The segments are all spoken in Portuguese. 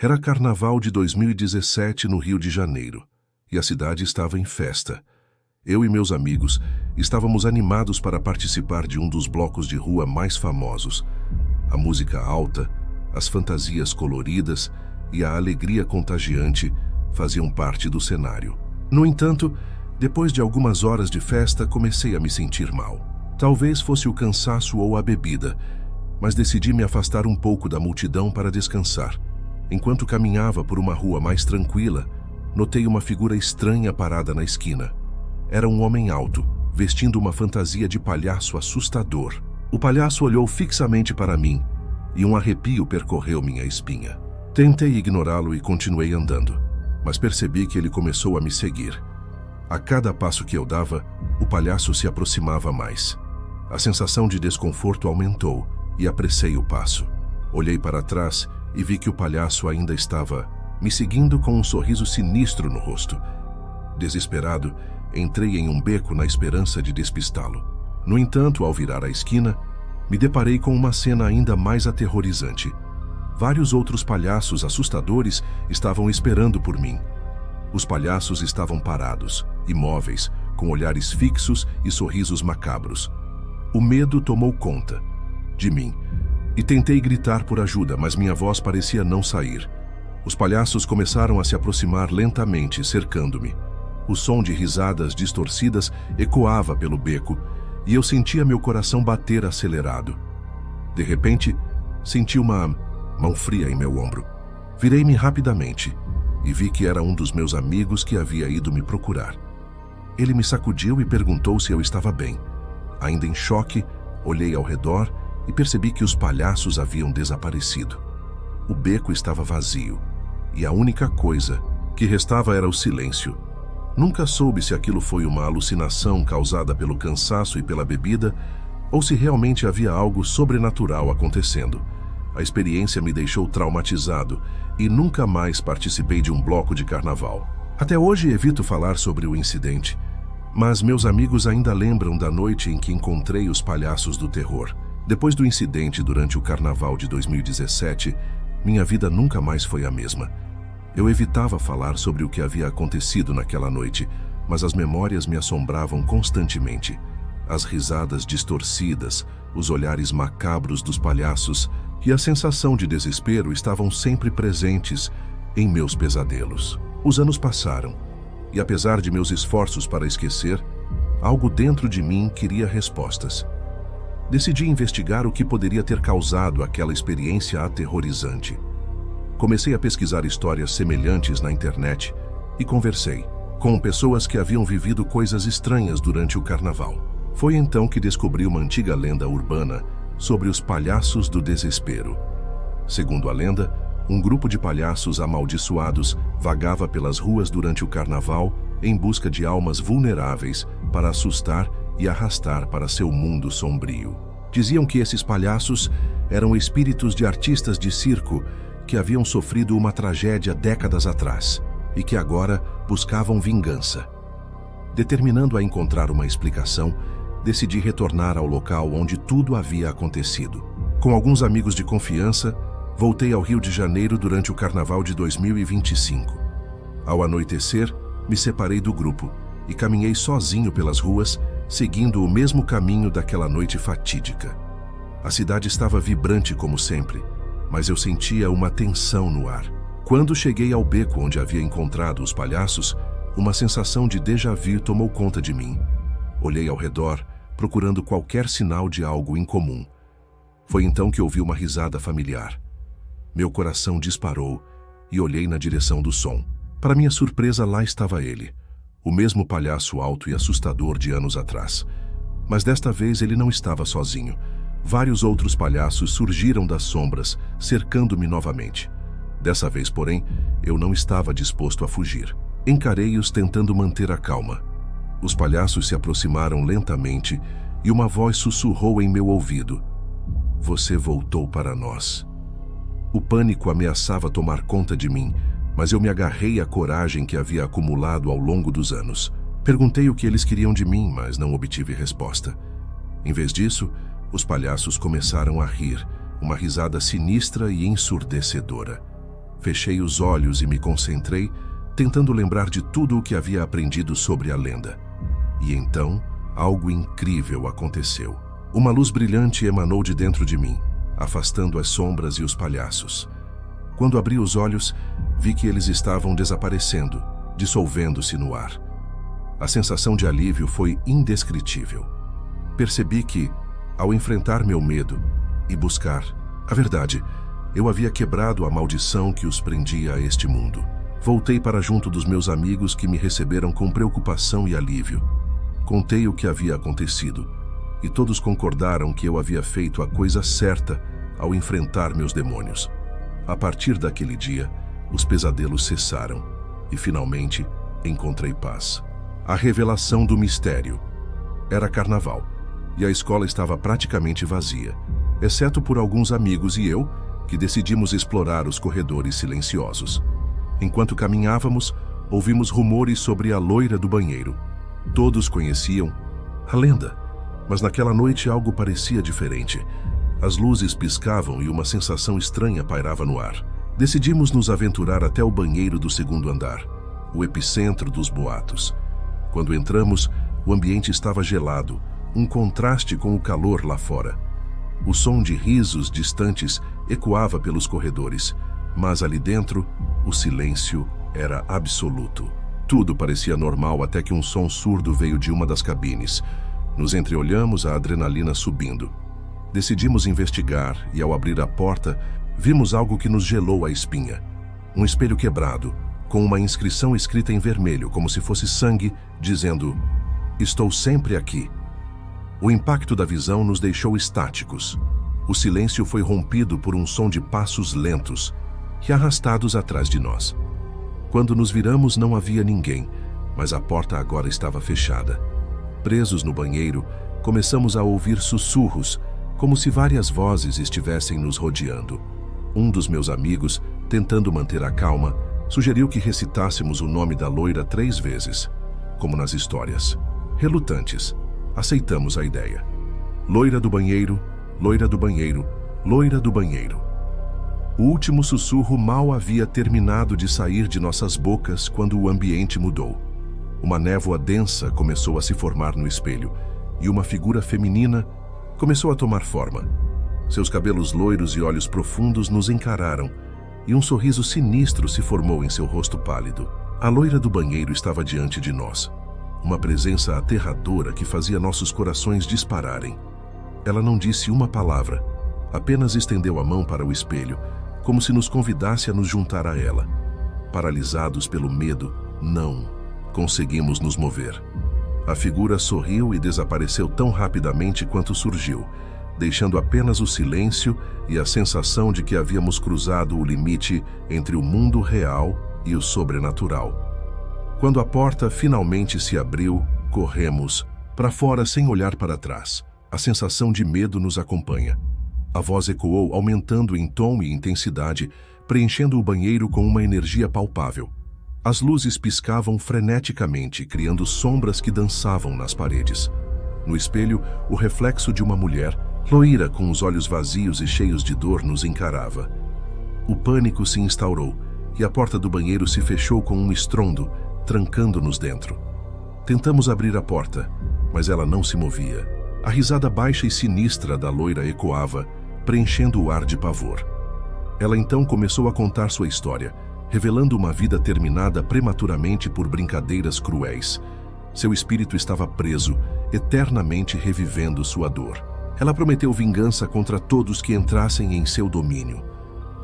Era Carnaval de 2017 no Rio de Janeiro, e a cidade estava em festa. Eu e meus amigos estávamos animados para participar de um dos blocos de rua mais famosos. A música alta, as fantasias coloridas e a alegria contagiante faziam parte do cenário. No entanto, depois de algumas horas de festa, comecei a me sentir mal. Talvez fosse o cansaço ou a bebida, mas decidi me afastar um pouco da multidão para descansar. Enquanto caminhava por uma rua mais tranquila, notei uma figura estranha parada na esquina. Era um homem alto, vestindo uma fantasia de palhaço assustador. O palhaço olhou fixamente para mim e um arrepio percorreu minha espinha. Tentei ignorá-lo e continuei andando, mas percebi que ele começou a me seguir. A cada passo que eu dava, o palhaço se aproximava mais. A sensação de desconforto aumentou e apressei o passo. Olhei para trás e vi que o palhaço ainda estava me seguindo com um sorriso sinistro no rosto. Desesperado, entrei em um beco na esperança de despistá-lo. No entanto, ao virar a esquina, me deparei com uma cena ainda mais aterrorizante. Vários outros palhaços assustadores estavam esperando por mim. Os palhaços estavam parados, imóveis, com olhares fixos e sorrisos macabros. O medo tomou conta de mim e tentei gritar por ajuda, mas minha voz parecia não sair. Os palhaços começaram a se aproximar lentamente, cercando-me. O som de risadas distorcidas ecoava pelo beco e eu sentia meu coração bater acelerado. De repente, senti uma mão fria em meu ombro. Virei-me rapidamente e vi que era um dos meus amigos que havia ido me procurar. Ele me sacudiu e perguntou se eu estava bem. Ainda em choque, olhei ao redor e percebi que os palhaços haviam desaparecido. O beco estava vazio e a única coisa que restava era o silêncio. Nunca soube se aquilo foi uma alucinação causada pelo cansaço e pela bebida ou se realmente havia algo sobrenatural acontecendo. A experiência me deixou traumatizado e nunca mais participei de um bloco de carnaval. Até hoje evito falar sobre o incidente, mas meus amigos ainda lembram da noite em que encontrei os palhaços do terror. Depois do incidente durante o carnaval de 2017, minha vida nunca mais foi a mesma. Eu evitava falar sobre o que havia acontecido naquela noite, mas as memórias me assombravam constantemente. As risadas distorcidas, os olhares macabros dos palhaços e a sensação de desespero estavam sempre presentes em meus pesadelos. Os anos passaram, e apesar de meus esforços para esquecer, algo dentro de mim queria respostas. Decidi investigar o que poderia ter causado aquela experiência aterrorizante. Comecei a pesquisar histórias semelhantes na internet e conversei com pessoas que haviam vivido coisas estranhas durante o carnaval. Foi então que descobri uma antiga lenda urbana sobre os palhaços do desespero. Segundo a lenda, um grupo de palhaços amaldiçoados vagava pelas ruas durante o carnaval em busca de almas vulneráveis para assustar e arrastar para seu mundo sombrio. Diziam que esses palhaços eram espíritos de artistas de circo que haviam sofrido uma tragédia décadas atrás e que agora buscavam vingança. Determinando a encontrar uma explicação, decidi retornar ao local onde tudo havia acontecido. Com alguns amigos de confiança, voltei ao Rio de Janeiro durante o Carnaval de 2025. Ao anoitecer, me separei do grupo e caminhei sozinho pelas ruas, seguindo o mesmo caminho daquela noite fatídica. A cidade estava vibrante como sempre, mas eu sentia uma tensão no ar. Quando cheguei ao beco onde havia encontrado os palhaços, uma sensação de déjà-vu tomou conta de mim. Olhei ao redor, procurando qualquer sinal de algo incomum. Foi então que ouvi uma risada familiar. Meu coração disparou e olhei na direção do som. Para minha surpresa, lá estava ele, o mesmo palhaço alto e assustador de anos atrás. Mas desta vez ele não estava sozinho. Vários outros palhaços surgiram das sombras, cercando-me novamente. Dessa vez, porém, eu não estava disposto a fugir. Encarei-os tentando manter a calma. Os palhaços se aproximaram lentamente e uma voz sussurrou em meu ouvido: "Você voltou para nós." O pânico ameaçava tomar conta de mim, mas eu me agarrei à coragem que havia acumulado ao longo dos anos. Perguntei o que eles queriam de mim, mas não obtive resposta. Em vez disso, os palhaços começaram a rir, uma risada sinistra e ensurdecedora. Fechei os olhos e me concentrei, tentando lembrar de tudo o que havia aprendido sobre a lenda. E então, algo incrível aconteceu. Uma luz brilhante emanou de dentro de mim, afastando as sombras e os palhaços. Quando abri os olhos, vi que eles estavam desaparecendo, dissolvendo-se no ar. A sensação de alívio foi indescritível. Percebi que, ao enfrentar meu medo e buscar a verdade, eu havia quebrado a maldição que os prendia a este mundo. Voltei para junto dos meus amigos que me receberam com preocupação e alívio. Contei o que havia acontecido, e todos concordaram que eu havia feito a coisa certa ao enfrentar meus demônios. A partir daquele dia, os pesadelos cessaram, e finalmente encontrei paz. A revelação do mistério. Era carnaval, e a escola estava praticamente vazia, exceto por alguns amigos e eu, que decidimos explorar os corredores silenciosos. Enquanto caminhávamos, ouvimos rumores sobre a loira do banheiro. Todos conheciam a lenda, mas naquela noite algo parecia diferente. As luzes piscavam e uma sensação estranha pairava no ar. Decidimos nos aventurar até o banheiro do segundo andar, o epicentro dos boatos. Quando entramos, o ambiente estava gelado, um contraste com o calor lá fora. O som de risos distantes ecoava pelos corredores, mas ali dentro, o silêncio era absoluto. Tudo parecia normal até que um som surdo veio de uma das cabines. Nos entreolhamos, a adrenalina subindo. Decidimos investigar e, ao abrir a porta, vimos algo que nos gelou a espinha. Um espelho quebrado, com uma inscrição escrita em vermelho, como se fosse sangue, dizendo: "Estou sempre aqui." O impacto da visão nos deixou estáticos. O silêncio foi rompido por um som de passos lentos e arrastados atrás de nós. Quando nos viramos, não havia ninguém, mas a porta agora estava fechada. Presos no banheiro, começamos a ouvir sussurros, como se várias vozes estivessem nos rodeando. Um dos meus amigos, tentando manter a calma, sugeriu que recitássemos o nome da loira 3 vezes, como nas histórias. Relutantes, aceitamos a ideia. Loira do banheiro, loira do banheiro, loira do banheiro. O último sussurro mal havia terminado de sair de nossas bocas quando o ambiente mudou. Uma névoa densa começou a se formar no espelho e uma figura feminina começou a tomar forma. Seus cabelos loiros e olhos profundos nos encararam e um sorriso sinistro se formou em seu rosto pálido. A loira do banheiro estava diante de nós. Uma presença aterradora que fazia nossos corações dispararem. Ela não disse uma palavra, apenas estendeu a mão para o espelho, como se nos convidasse a nos juntar a ela. Paralisados pelo medo, não conseguimos nos mover. A figura sorriu e desapareceu tão rapidamente quanto surgiu, deixando apenas o silêncio e a sensação de que havíamos cruzado o limite entre o mundo real e o sobrenatural. Quando a porta finalmente se abriu, corremos para fora sem olhar para trás. A sensação de medo nos acompanha. A voz ecoou, aumentando em tom e intensidade, preenchendo o banheiro com uma energia palpável. As luzes piscavam freneticamente, criando sombras que dançavam nas paredes. No espelho, o reflexo de uma mulher, loira com os olhos vazios e cheios de dor, nos encarava. O pânico se instaurou e a porta do banheiro se fechou com um estrondo, trancando-nos dentro. Tentamos abrir a porta, mas ela não se movia. A risada baixa e sinistra da loira ecoava, preenchendo o ar de pavor. Ela então começou a contar sua história, revelando uma vida terminada prematuramente por brincadeiras cruéis. Seu espírito estava preso, eternamente revivendo sua dor. Ela prometeu vingança contra todos que entrassem em seu domínio.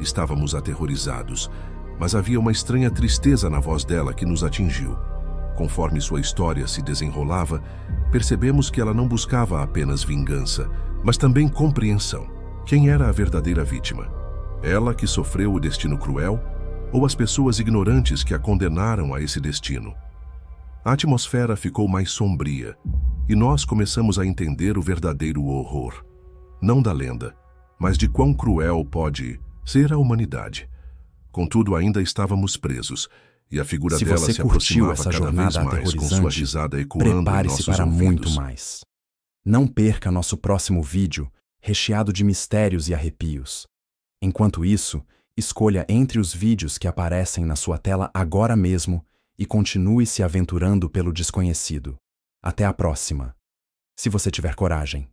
Estávamos aterrorizados, mas havia uma estranha tristeza na voz dela que nos atingiu. Conforme sua história se desenrolava, percebemos que ela não buscava apenas vingança, mas também compreensão. Quem era a verdadeira vítima? Ela que sofreu o destino cruel ou as pessoas ignorantes que a condenaram a esse destino? A atmosfera ficou mais sombria e nós começamos a entender o verdadeiro horror. Não da lenda, mas de quão cruel pode ser a humanidade. Contudo, ainda estávamos presos e a figura dela se aproximava cada vez mais, com sua risada ecoando em nossos para ouvidos. muito mais. Não perca nosso próximo vídeo, recheado de mistérios e arrepios. Enquanto isso, Escolha entre os vídeos que aparecem na sua tela agora mesmo e continue se aventurando pelo desconhecido. Até a próxima. Se você tiver coragem.